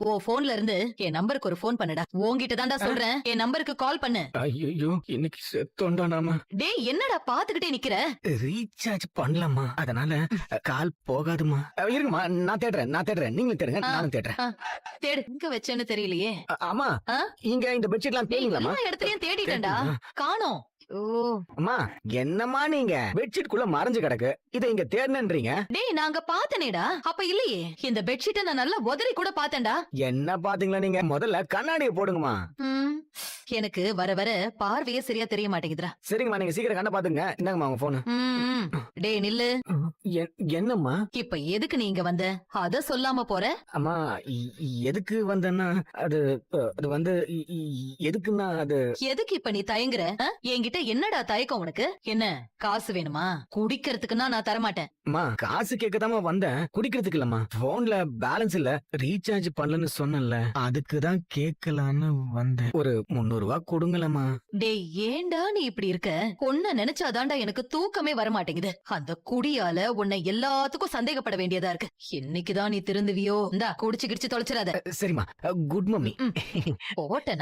ஓ போன்ல இருந்து என் நம்பருக்கு ஒரு போன் பண்ணுடா. உன்கிட்ட தான்டா சொல்றேன், என் நம்பருக்கு கால் பண்ணு. ஐயோ இன்னைக்கு செத்தோண்டா நாம. டேய் என்னடா பாத்துக்கிட்டே நிக்கிற? ரீசார்ஜ் பண்ணலாமா, அதனால கால் போகாதுமா. இருங்கம்மா, நான் தேடுறேன், நீங்களும் தேடுங்க, நானும் தேடுறேன். தேடு, எங்க வச்சேன்னு தெரியலையே. ஆமா, ஆ? இங்க இந்த பெட்ஷீட் எல்லாம் தேடிங்களாமா? எல்லா இடத்துலயும் தேடிட்டேன்டா, காணோம். ஓ அம்மா, என்னம்மா நீங்க பெட்ஷீட் குள்ள மறைஞ்சு கிடக்கு, இதை இங்க தேடனன்றீங்க. டேய் நாங்க பாத்தனேடா. அப்ப இல்லையே, இந்த பெட்ஷீட்டை நான் நல்லா உதறி கூட பாத்தேன்டா. என்ன பாத்தீங்களா நீங்க? முதல்ல கண்ணாடியை போடுங்கம்மா. ம், எனக்கு வர வர பார்வையே சரியா தெரிய மாட்டேங்குதுடா. சரிங்கம்மா, நீங்க சீக்கிரம் கண்ண பாத்துங்க. இந்தாங்கம்மா உங்க போனு. ம், டேய் நில்லு. என்னம்மா? இப்ப எதுக்கு நீ இங்க வந்த, அத சொல்லாம போற? அம்மா, எதுக்கு வந்தேன்னா அது அது வந்து எதுக்குன்னா அது எதுக்கு இப்ப நீ தயங்குற? என்கிட்ட என்னடா தயக்கம் உனக்கு? என்ன காசு வேணுமா? குடிக்கிறதுக்குன்னா நான் தரமாட்டேன். அம்மா, காசு கேட்கதாம்மா வந்தேன், குடிக்கிறதுக்கு இல்லம்மா. போன்ல பேலன்ஸ் இல்ல, ரீசார்ஜ் பண்ணலன்னு சொன்னேன்ல, அதுக்குதான் கேட்கலான்னு வந்தேன். ஒரு 300 ரூபாய் கொடுங்களம்மா. டேய் ஏன்டா நீ இப்படி இருக்க? உன்ன நினைச்சாதான்டா எனக்கு தூக்கமே வர மாட்டேங்குது. அந்த குடியால உன்னை எல்லாத்துக்கும் சந்தேகப்பட வேண்டியதா இருக்கு. என்னைக்குதான் நீ திருந்துவியோ? இந்தா குடிச்சு கிடிச்சு தொலைச்சிடாத. சரிம்மா, குட் மம்மி. போட்டேனா